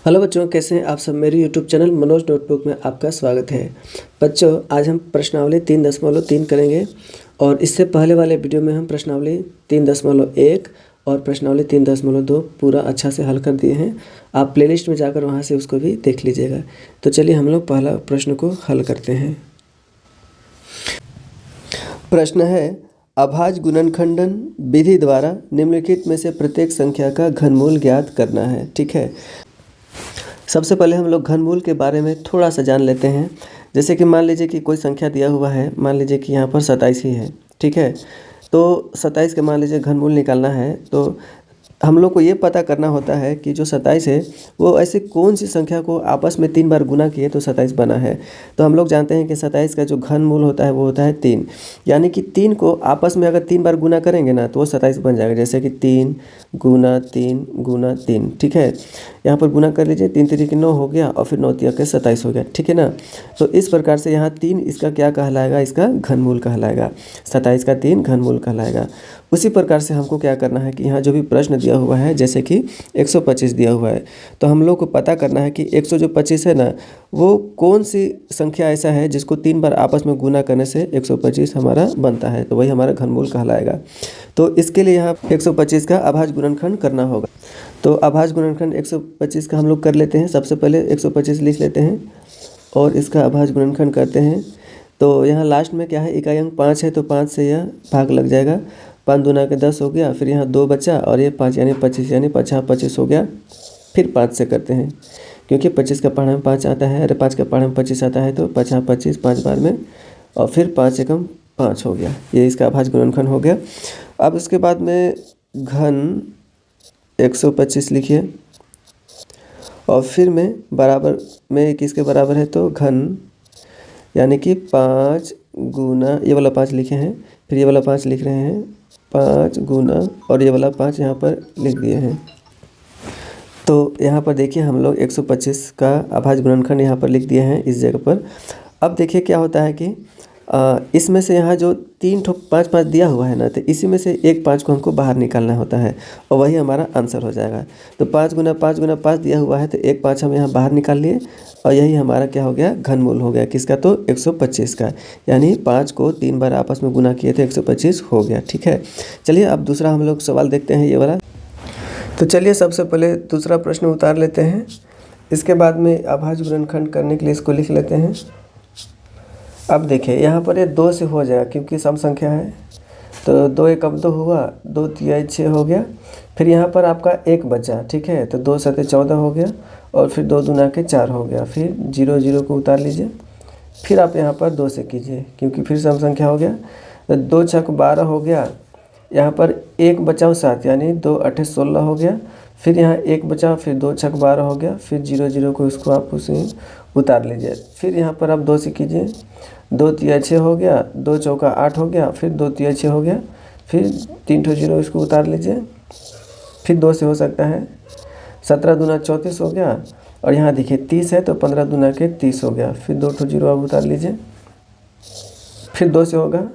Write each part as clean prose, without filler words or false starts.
Hello बच्चों, कैसे हैं आप सब। मेरे यूट्यूब चैनल मनोज नोटबुक में आपका स्वागत है। बच्चों, आज हम प्रश्नावली 3.3 करेंगे और इससे पहले वाले वीडियो में हम प्रश्नावली 3.1 और प्रश्नावली 3.2 पूरा अच्छा से हल कर दिए हैं। आप प्लेलिस्ट में जाकर वहां से उसको भी देख लीजिएगा। तो चलिए हम लोग पहला प्रश्न को हल करते हैं। प्रश्न है, अभाज्य गुणनखंडन विधि द्वारा निम्नलिखित में से प्रत्येक संख्या का घनमूल ज्ञात करना है। ठीक है, सबसे पहले हम लोग घनमूल के बारे में थोड़ा सा जान लेते हैं। जैसे कि मान लीजिए कि कोई संख्या दिया हुआ है, मान लीजिए कि यहाँ पर 27 ही है। ठीक है, तो 27 के मान लीजिए घनमूल निकालना है, तो हम लोग को ये पता करना होता है कि जो 27 है वो ऐसे कौन सी संख्या को आपस में 3 बार गुना किए तो 27 बना है। तो हम लोग जानते हैं कि 27 का जो घनमूल होता है वो होता है 3, यानी कि 3 को आपस में अगर 3 बार गुना करेंगे ना तो वो 27 बन जाएगा। जैसे कि 3 गुना 3 गुना 3। ठीक है, यहाँ पर गुना कर लीजिए, 3 3 9 हो गया और फिर 9 3 के 27 हो गया। ठीक है ना, तो इस प्रकार से यहाँ 3 इसका क्या कहलाएगा, इसका घनमूल कहलाएगा। 27 का 3 घनमूल कहलाएगा। उसी प्रकार से हमको क्या करना है कि यहाँ जो भी प्रश्न दिया हुआ है, जैसे कि 125 दिया हुआ है, तो हम लोग को पता करना है कि 125 है ना, वो कौन सी संख्या ऐसा है जिसको 3 बार आपस में गुना करने से 125 हमारा बनता है, तो वही हमारा घनमूल कहलाएगा। तो इसके लिए यहाँ 125 का अभाज्य गुणनखंड करना होगा। तो अभाज्य गुणनखंड 125 का हम लोग कर लेते हैं। सबसे पहले 125 लिख लेते हैं और इसका अभाज्य गुणनखंड करते हैं। तो यहाँ लास्ट में क्या है, इकाई अंक 5 है, तो 5 से यह भाग लग जाएगा। 5 दूना के 10 हो गया, फिर यहाँ 2 बचा और ये 5 यानी 25, यानी 5 25 हो गया। फिर 5 से करते हैं, क्योंकि 25 का पहाड़ा में 5 आता है, अरे 5 का पहाड़ा में 25 आता है, तो 5 25 5 बार में, और फिर 5 एकम 5 हो गया। ये इसका अभाज्य गुणनखंड हो गया। अब उसके बाद में घन 125 लिखिए और फिर में बराबर में किसके बराबर है, तो घन यानी कि 5 गुना, ये वाला 5 लिखे हैं, फिर ये वाला 5 लिख रहे हैं, 5 गुना और ये वाला 5 यहाँ पर लिख दिए हैं। तो यहाँ पर देखिए हम लोग 125 का अभाज्य गुणनखंड यहाँ पर लिख दिए हैं इस जगह पर। अब देखिए क्या होता है कि इसमें से यहाँ जो 3 ठो 5 5 दिया हुआ है ना, तो इसी में से एक 5 को हमको बाहर निकालना होता है और वही हमारा आंसर हो जाएगा। तो 5 गुना 5 गुना 5 दिया हुआ है, तो एक 5 हम यहाँ बाहर निकाल लिए और यही हमारा क्या हो गया, घनमूल हो गया। किसका, तो 125 का, यानी 5 को 3 बार आपस में गुना किए थे, 125 हो गया। ठीक है, चलिए अब दूसरा हम लोग सवाल देखते हैं, ये वाला। तो चलिए सबसे पहले दूसरा प्रश्न उतार लेते हैं। इसके बाद में अभाज्य गुणनखंड करने के लिए इसको लिख लेते हैं। अब देखिए यहाँ पर ये 2 से हो जाएगा क्योंकि सम संख्या है, तो 2 एकम 2 हुआ, 2 तिहाई 6 हो गया। फिर यहाँ पर आपका 1 बचा। ठीक है, तो 2 7 14 हो गया और फिर 2 दूना के 4 हो गया। फिर 0 0 को उतार लीजिए, फिर आप यहाँ पर 2 से कीजिए क्योंकि फिर सम संख्या हो गया। तो 2 छक 12 हो गया, यहाँ पर 1 बचाओ 7, यानी 2 8 16 हो गया। फिर यहाँ 1 बचा, फिर 2 छक 12 हो गया, फिर 0 0 को इसको आप उसे उतार लीजिए। फिर यहाँ पर आप 2 से कीजिए, 2 तिहाई 6 हो गया, 2 चौका 8 हो गया, फिर 2 तिहाई 6 हो गया, फिर 3 ठो 0 इसको उतार लीजिए। फिर 2 से हो सकता है, 17 दूना 34 हो गया और यहाँ देखिए 30 है, तो 15 दूना के 30 हो गया। फिर 2 ठो 0 आप उतार लीजिए। फिर 2 से होगा,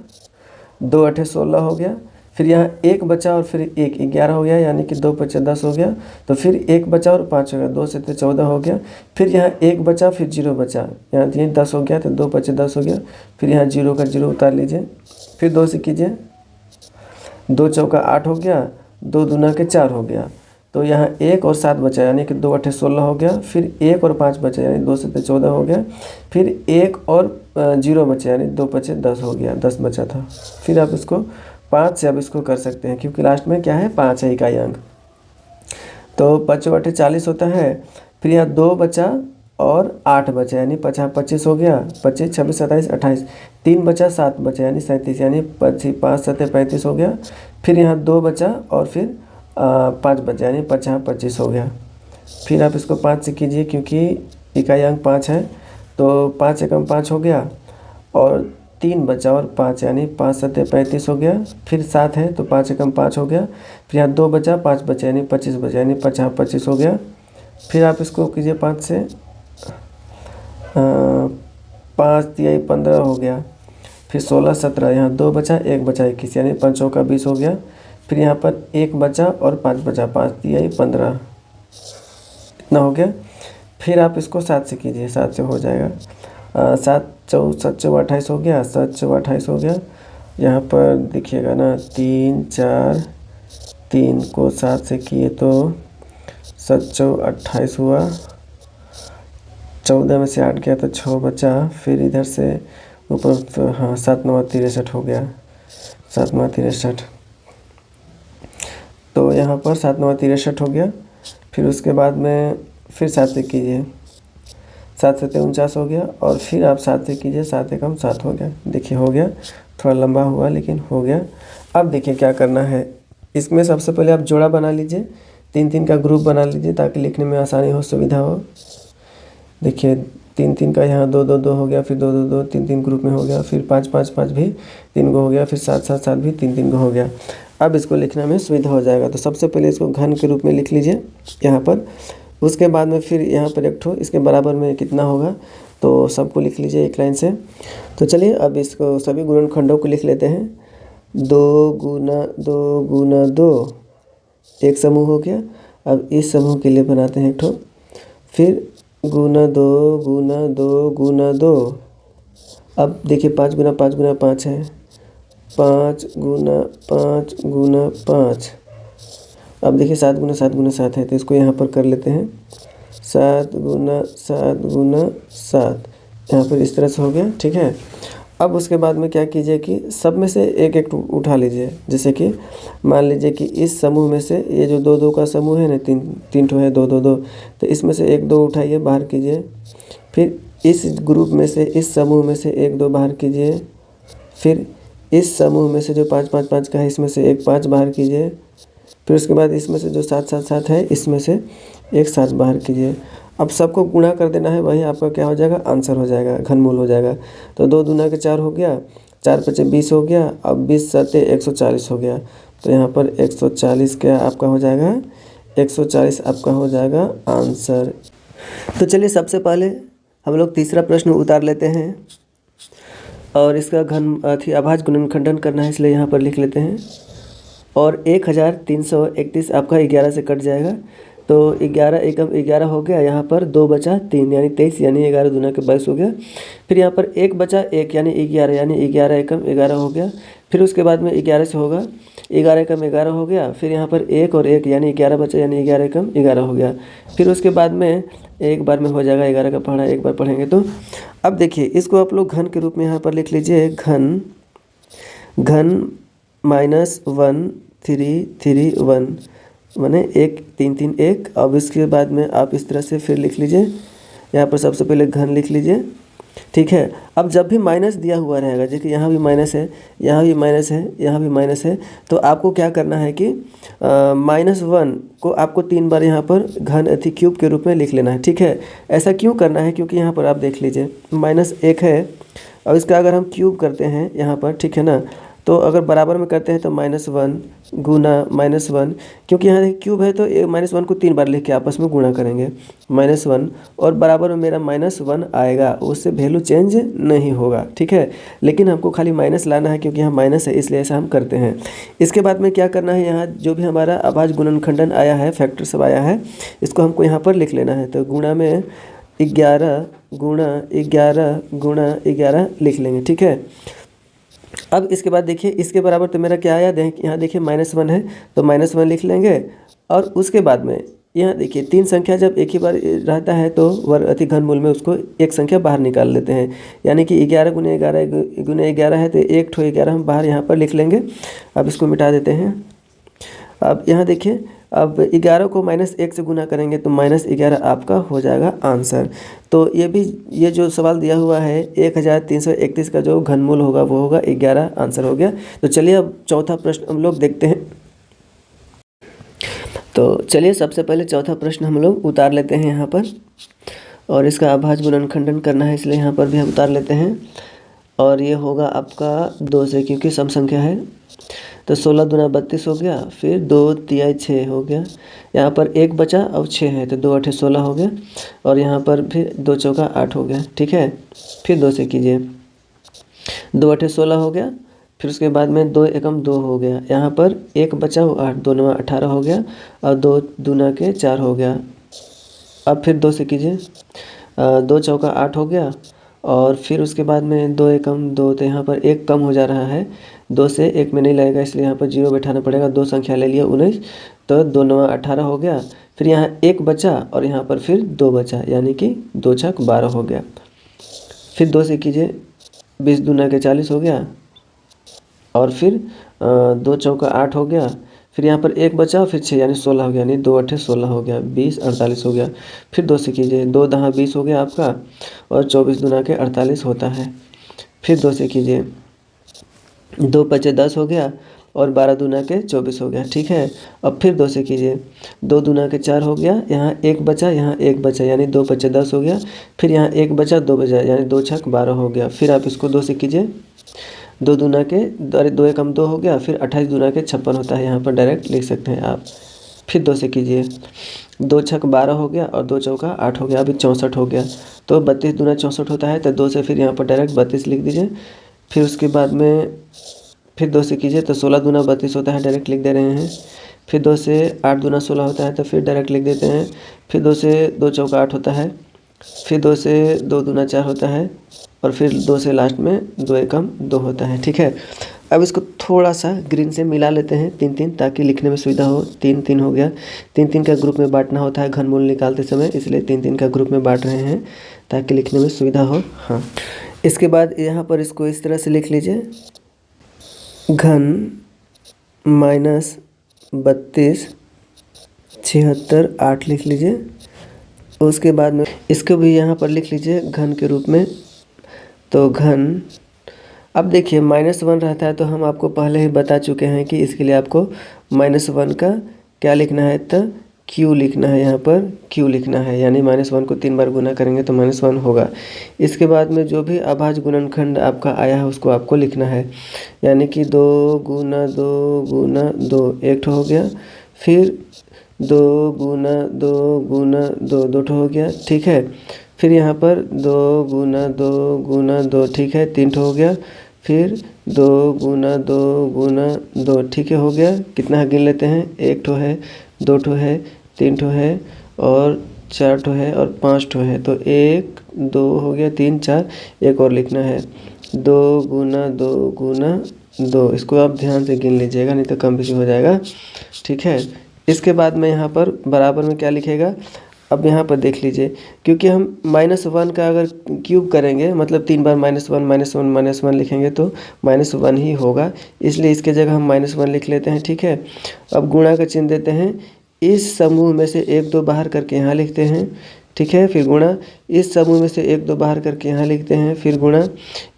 2 8 16 हो गया। फिर यहाँ 1 बचा और फिर 1 11 हो गया, यानी कि 2 5 10 हो गया। तो फिर 1 बचा और 5 हो गया, 2 से 14 हो गया। फिर यहाँ 1 बचा, फिर 0 बचा, यहाँ 10 हो गया, तो 2 5 10 हो गया। फिर यहाँ 0 का 0 उतार लीजिए। फिर 2 से कीजिए, 2 चौका 8 हो गया, 2 दूना के 4 हो गया। तो यहाँ 1 और 7 बचा, यानी कि 2 8 16 हो गया। फिर 1 और 5 बचा, यानी 2 7 14 हो गया। फिर 1 और 0 बचा, यानी 2 5 10 हो गया, 10 बचा था। फिर आप इसको 5 से अब इसको कर सकते हैं क्योंकि लास्ट में क्या है, 5 है इकाई अंक। तो 5 8 40 होता है। फिर यहाँ 2 बचा और 8 बचा, यानी 5 25 हो गया, 25 26 27 28। 3 बचा, 7 बचा, यानी 37, यानी 5 7 35 हो गया। फिर यहाँ 2 बचा और फिर 5 बचा, यानी 5 25 हो गया। फिर आप इसको 5 से कीजिए क्योंकि इकाई अंक 5 है, तो 5 एकम 5 हो गया और 3 बचा और 5, यानी 5 7 35 हो गया। फिर 7 है, तो 5 एकम 5 हो गया। फिर यहाँ 2 बचा, 5 बचा, यानी 25 बचा, यानी 5 25 हो गया। फिर आप इसको कीजिए 5 से, 5 तिहाई 15 हो गया। फिर 16 17, यहाँ 2 बचा, 1 बचा 21, यानी 5 चौका 20 हो गया। फिर यहाँ पर 1 बचा और 5 बचा, 5 तिहाई 15, इतना हो गया। फिर आप इसको 7 से कीजिए, 7 से हो जाएगा। 7 चौ 28 हो गया, 7 चौ 28 हो गया। यहाँ पर देखिएगा ना 3 4, 3 को 7 से किए तो 7 चौ 28 हुआ, 14 में से 8 गया तो 6 बचा। फिर इधर से ऊपर तो हाँ 7 9 63 हो गया, 7 9 63। तो यहाँ पर 7 9 63 हो गया। फिर उसके बाद में फिर 7 से कीजिए, 7 से 49 हो गया। और फिर आप 7 से कीजिए, 7 एकम 7 हो गया। देखिए हो गया, थोड़ा लंबा हुआ लेकिन हो गया। अब देखिए क्या करना है, इसमें सबसे पहले आप जोड़ा बना लीजिए, 3 3 का ग्रुप बना लीजिए ताकि लिखने में आसानी हो, सुविधा हो। देखिए 3 3 का यहाँ 2 2 2 हो गया, फिर 2 2 2 3 3 ग्रुप में हो गया। फिर 5 5 5 भी 3 गो हो गया, फिर 7 7 7 भी 3 3 गो हो गया। अब इसको लिखने में सुविधा हो जाएगा। तो सबसे पहले इसको घन के रूप में लिख लीजिए यहाँ पर। उसके बाद में फिर यहाँ पर एक ठो इसके बराबर में कितना होगा तो सबको लिख लीजिए एक लाइन से। तो चलिए अब इसको सभी गुणनखंडों को लिख लेते हैं। 2 गुना 2 गुना 2 एक समूह हो गया। अब इस समूह के लिए बनाते हैं एक ठो, फिर गुना 2 गुना 2 गुना 2। अब देखिए 5 गुना 5 गुना 5 है, 5 गुना 5 गुना 5। अब देखिए 7 गुना 7 गुना 7 है, तो इसको यहाँ पर कर लेते हैं 7 गुना 7 गुना 7। यहाँ पर इस तरह से हो गया, ठीक है। अब उसके बाद में क्या कीजिए कि सब में से एक एक उठा लीजिए। जैसे कि मान लीजिए कि इस समूह में से ये जो 2 2 का समूह है ना, 3 3 ठो है 2 2 2, तो इसमें से 1 2 उठाइए, बाहर कीजिए। फिर इस ग्रुप में से इस समूह में से 1 2 बाहर कीजिए। फिर इस समूह में से जो 5 5 5 का है इसमें से 1 5 बाहर कीजिए। फिर उसके बाद इसमें से जो 7 7 7 है इसमें से 1 7 बाहर कीजिए। अब सबको गुणा कर देना है, वही आपका क्या हो जाएगा, आंसर हो जाएगा, घनमूल हो जाएगा। तो 2 दूना के 4 हो गया, 4 पचे 20 हो गया। अब 20 सते 140 हो गया। तो यहाँ पर 140 क्या आपका हो जाएगा, 140 आपका हो जाएगा आंसर। तो चलिए सबसे पहले हम लोग तीसरा प्रश्न उतार लेते हैं और इसका अभाज्य गुणनखंडन करना है, इसलिए यहाँ पर लिख लेते हैं। और 1331 आपका 11 से कट जाएगा, तो 11 एकम 11 हो गया। यहाँ पर 2 बचा 3 यानी 23, यानी 11 दूना के 22 हो गया। फिर यहाँ पर 1 बचा 1 यानी 11, यानी 11 एकम 11 हो गया। फिर उसके बाद में 11 से होगा, 11 एकम 11 हो गया। फिर यहाँ पर 1 और 1 यानी 11 बचा, यानी 11 एकम 11 हो गया। फिर उसके बाद में एक बार में हो जाएगा, 11 का पढ़ा एक बार पढ़ेंगे तो। अब देखिए इसको आप लोग घन के रूप में यहाँ पर लिख लीजिए, घन -1 3 3 1 माने 1 3 3 1। अब इसके बाद में आप इस तरह से फिर लिख लीजिए, यहाँ पर सबसे पहले घन लिख लीजिए, ठीक है। अब जब भी माइनस दिया हुआ रहेगा, जैसे यहाँ भी माइनस है, यहाँ भी माइनस है, यहाँ भी माइनस है, तो आपको क्या करना है कि -1 को आपको 3 बार यहाँ पर घन क्यूब के रूप में लिख लेना है, ठीक है। ऐसा क्यों करना है, क्योंकि यहाँ पर आप देख लीजिए -1 है और इसका अगर हम क्यूब करते हैं यहाँ पर, ठीक है ना, तो अगर बराबर में करते हैं तो -1 गुना -1, क्योंकि यहाँ देखिए क्यूब है तो -1 को 3 बार लिख के आपस में गुणा करेंगे, -1 और बराबर में मेरा -1 आएगा, उससे वैल्यू चेंज नहीं होगा, ठीक है। लेकिन हमको खाली माइनस लाना है क्योंकि यहाँ माइनस है, इसलिए ऐसा हम करते हैं। इसके बाद में क्या करना है, यहाँ जो भी हमारा अभाज्य गुणनखंडन आया है, फैक्टर सब आया है, इसको हमको यहाँ पर लिख लेना है। तो गुणा में 11 गुणा 11 गुणा 11 लिख लेंगे, ठीक है। अब इसके बाद देखिए इसके बराबर तो मेरा क्या आया, यहाँ देखिए -1 है तो -1 लिख लेंगे। और उसके बाद में यहाँ देखिए 3 संख्या जब एक ही बार रहता है तो घनमूल में उसको एक संख्या बाहर निकाल लेते हैं, यानी कि 11 गुने 11 है तो 1 ठो 11 हम बाहर यहाँ पर लिख लेंगे। अब इसको मिटा देते हैं। अब यहाँ देखिए अब 11 को -1 से गुना करेंगे तो -11 आपका हो जाएगा आंसर। तो ये जो सवाल दिया हुआ है 1331 का जो घनमूल होगा वो होगा 11, आंसर हो गया। तो चलिए अब चौथा प्रश्न हम लोग देखते हैं। तो चलिए सबसे पहले चौथा प्रश्न हम लोग उतार लेते हैं यहाँ पर, और इसका अभाज्य गुणनखंडन करना है इसलिए यहाँ पर भी हम उतार लेते हैं। और ये होगा आपका 2 से, क्योंकि सम संख्या है। तो 16 दूना 32 हो गया, फिर 2 तिहाई 6 हो गया, यहाँ पर 1 बचा और 6 है तो 2 8 16 हो गया। और यहाँ पर फिर 2 चौका 8 हो गया, ठीक है। फिर 2 से कीजिए, 2 8 16 हो गया। फिर उसके बाद में 2 एकम 2 हो गया, यहाँ पर 1 बचा 8, 2 9 18 हो गया और 2 दूना के 4 हो गया। अब फिर 2 से कीजिए, 2 चौका 8 हो गया। और फिर उसके बाद में 2 एकम 2, तो यहाँ पर 1 कम हो जा रहा है, 2 से 1 में नहीं लगेगा, इसलिए यहाँ पर 0 बैठाना पड़ेगा। 2 संख्या ले लिया 19, तो 2 9 18 हो गया। फिर यहाँ 1 बचा और यहाँ पर फिर 2 बचा, यानी कि 2 छक 12 हो गया। फिर 2 से कीजिए, 20 दूना के 40 हो गया। और फिर 2 चौका 8 हो गया। फिर यहाँ पर 1 बचा, फिर 6 यानी 16 हो गया, यानी 2 8 16 हो गया, 20 48 हो गया। फिर 2 से कीजिए, 2 दहा 20 हो गया आपका, और 24 दूना के 48 होता है। फिर 2 से कीजिए, 2 पचे 10 हो गया, और 12 दूना के 24 हो गया, ठीक है। अब फिर 2 से कीजिए, 2 दूना के 4 हो गया, यहाँ 1 बचा, यहाँ 1 बचा, यानी 2 पचे 10 हो गया। फिर यहाँ 1 बचा, 2 बचा, यानी 2 छक 12 हो गया। फिर आप इसको 2 से कीजिए, 2 दूना के 2 एकम 2 हो गया। फिर 28 दूना के 56 होता है, यहाँ पर डायरेक्ट लिख सकते हैं आप। फिर 2 से कीजिए, 2 छक 12 हो गया, और 2 चौका 8 हो गया, अभी 64 हो गया। तो 32 दूना 64 होता है, तो 2 से फिर यहाँ पर डायरेक्ट 32 लिख दीजिए। फिर उसके बाद में फिर 2 से कीजिए, तो 16 दूना 32 होता है, डायरेक्ट लिख दे रहे हैं। फिर 2 से 8 दूना 16 होता है, तो फिर डायरेक्ट लिख देते हैं। फिर 2 से 2 चौका 8 होता है। फिर 2 से 2 दूना 4 होता है, और फिर 2 से लास्ट में 2 एकम 2 होता है, ठीक है। अब इसको थोड़ा सा ग्रीन से मिला लेते हैं 3 3, ताकि लिखने में सुविधा हो। 3 3 हो गया, 3 3 का ग्रुप में बांटना होता है घनमूल निकालते समय, इसलिए 3 3 का ग्रुप में बांट रहे हैं ताकि लिखने में सुविधा हो। हाँ, इसके बाद यहाँ पर इसको इस तरह से लिख लीजिए, घन माइनस 32 76 8 लिख लीजिए। उसके बाद में इसको भी यहाँ पर लिख लीजिए घन के रूप में। तो घन, अब देखिए -1 रहता है, तो हम आपको पहले ही बता चुके हैं कि इसके लिए आपको -1 का क्या लिखना है, तो क्यू लिखना है। यहाँ पर क्यू लिखना है, यानी -1 को 3 बार गुना करेंगे तो -1 होगा। इसके बाद में जो भी अभाज्य गुणनखंड आपका आया है उसको आपको लिखना है, यानी कि 2 गुना 2 गुना 2 एक ठो हो गया। फिर 2 गुना 2 गुना 2 दो ठो हो गया, ठीक है। फिर यहाँ पर 2 गुना 2 गुना 2, ठीक है, 3 ठो हो गया। फिर 2 गुना 2 गुना 2, ठीक है, हो गया। कितना गिन लेते हैं, 1 ठो है, 2 ठो है, 3 ठो है, और 4 ठो है, और 5 ठो है। तो 1 2 हो गया, 3 4, एक और लिखना है, 2 गुना 2 गुना 2। इसको आप ध्यान से गिन लीजिएगा, नहीं तो कम बेशी हो जाएगा, ठीक है। इसके बाद में यहाँ पर बराबर में क्या लिखेगा, अब यहाँ पर देख लीजिए, क्योंकि हम -1 का अगर क्यूब करेंगे, मतलब 3 बार -1 लिखेंगे तो -1 ही होगा, इसलिए इसके जगह हम -1 लिख लेते हैं, ठीक है। अब गुणा का चिन्ह देते हैं, इस समूह में से 1 2 बाहर करके यहाँ लिखते हैं, ठीक है। फिर गुणा, इस समूह में से 1 2 बाहर करके यहाँ लिखते हैं। फिर गुणा,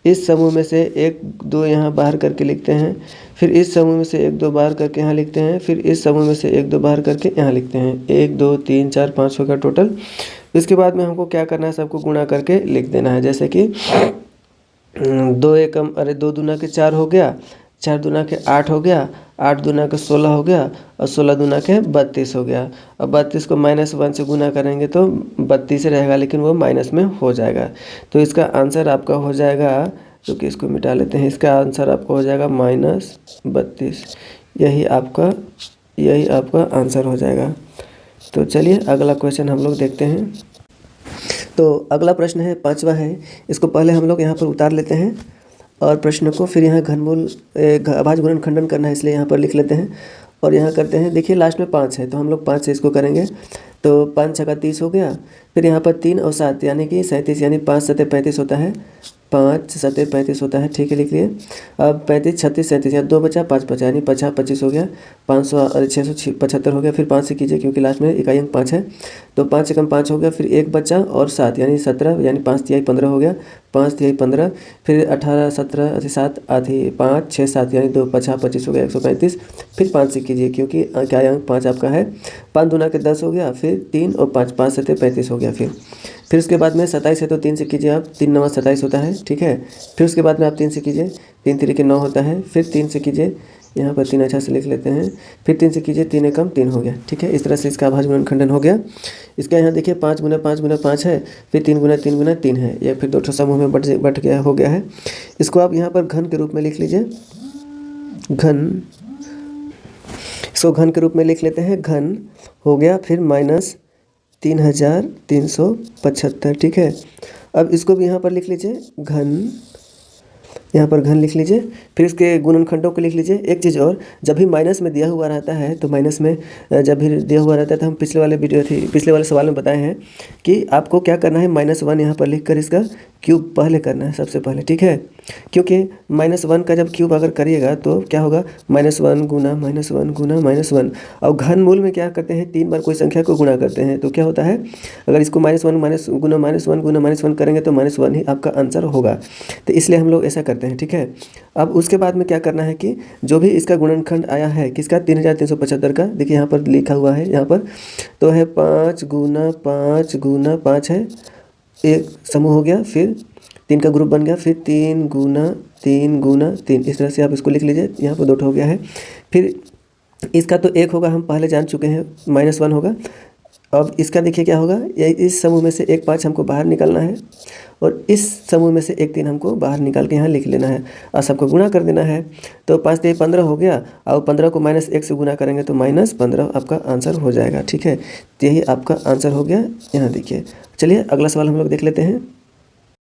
इस समूह में से 1 2 यहाँ बाहर करके लिखते हैं। फिर इस समूह में से 1 2 बाहर करके यहाँ लिखते हैं। फिर इस समूह में से 1 2 बाहर करके यहाँ लिखते हैं। 1 2 3 4 5 होगा टोटल। इसके बाद में हमको क्या करना है, सबको गुणा करके लिख देना है, जैसे कि 2 दूना के 4 हो गया, 4 दूना के 8 हो गया, 8 दूना के 16 हो गया, और 16 दूना के 32 हो गया। अब 32 को -1 से गुना करेंगे तो 32 रहेगा, लेकिन वो माइनस में हो जाएगा। तो इसका आंसर आपका हो जाएगा, क्योंकि इसको मिटा लेते हैं, इसका आंसर आपका हो जाएगा -32। यही आपका आंसर हो जाएगा। तो चलिए अगला क्वेश्चन हम लोग देखते हैं। तो अगला प्रश्न है, 5वां है। इसको पहले हम लोग यहाँ पर उतार लेते हैं, और प्रश्न को फिर यहाँ घनमूल अभाज्य गुणनखंडन करना है, इसलिए यहाँ पर लिख लेते हैं और यहाँ करते हैं। देखिए लास्ट में 5 है, तो हम लोग 5 से इसको करेंगे, तो 5 छक्का 30 हो गया। फिर यहाँ पर 3 और 7 यानी कि 37, यानी 5 7 35 होता है, 5 7 35 होता है, ठीक है, लिख लिए। अब 35 36 37, यहाँ 2 बचा, 5 बचा, यानी 50 25 हो गया, 500 और 675 हो गया। फिर 5 से कीजिए, क्योंकि लास्ट में इकाई अंक 5 है, तो 5 एकम 5 हो गया। फिर 1 बचा और 7 यानी 17, यानी 5 तिहाई 15 हो गया, 5 तिहाई 15। फिर 18 17 7 आधी 5 6 7 यानी 2 50 25 हो गया, 135। फिर 5 से कीजिए, क्योंकि इकाई अंक 5 आपका है। 5 दूना के 10 हो गया, फिर 3 और 5 5 7 35 हो गया। फिर उसके बाद में 27 है, तो 3 से कीजिए आप, 3 9 27 होता है, ठीक है। फिर उसके बाद में आप 3 से कीजिए, 3 3 के 9 होता है। फिर 3 से कीजिए, यहाँ पर 3 अच्छा से लिख लेते हैं। फिर 3 से कीजिए, 3 एकम 3 हो गया, ठीक है। इस तरह से इसका अभाज्य गुणनखंडन हो गया। इसका यहाँ देखिए 5 गुना 5 गुना 5 है, फिर 3 गुना 3 गुना 3 है, या फिर 2 समूह में बट गया हो गया है। इसको आप यहाँ पर घन के रूप में लिख लीजिए, घन, इसको घन के रूप में लिख लेते हैं, घन हो गया। फिर 3375, ठीक है। अब इसको भी यहाँ पर लिख लीजिए घन, यहाँ पर घन लिख लीजिए। फिर इसके गुणनखंडों को लिख लीजिए। एक चीज़ और, जब भी माइनस में दिया हुआ रहता है तो माइनस में जब भी दिया हुआ रहता है तो हम पिछले वाले सवाल में बताए हैं कि आपको क्या करना है, -1 यहाँ पर लिख कर इसका क्यूब पहले करना है सबसे पहले, ठीक है। क्योंकि -1 का जब क्यूब अगर करिएगा तो क्या होगा, -1 गुना -1 गुना -1। और घनमूल में क्या करते हैं, 3 बार कोई संख्या को गुणा करते हैं तो क्या होता है, अगर इसको -1 गुना -1 करेंगे तो -1 ही आपका आंसर होगा। तो इसलिए हम लोग ऐसा करते हैं, ठीक है। अब उसके बाद में क्या करना है कि जो भी इसका गुणनखंड आया है किसका, 3375 का, देखिए यहाँ पर लिखा हुआ है, यहाँ पर तो है 5 गुना 5 गुना 5 है, एक समूह हो गया, फिर 3 का ग्रुप बन गया, फिर 3 गुना 3 गुना 3, इस तरह से आप इसको लिख लीजिए। यहाँ पर 2 हो गया है। फिर इसका तो 1 होगा, हम पहले जान चुके हैं, -1 होगा। अब इसका देखिए क्या होगा, ये इस समूह में से एक 5 हमको बाहर निकालना है और इस समूह में से एक 3 हमको बाहर निकाल के यहाँ लिख लेना है और सबको गुणा कर देना है। तो 5 3 15 हो गया, और 15 को -1 से गुणा करेंगे तो -15 आपका आंसर हो जाएगा, ठीक है। तो यही आपका आंसर हो गया, यहाँ देखिए। चलिए अगला सवाल हम लोग देख लेते हैं।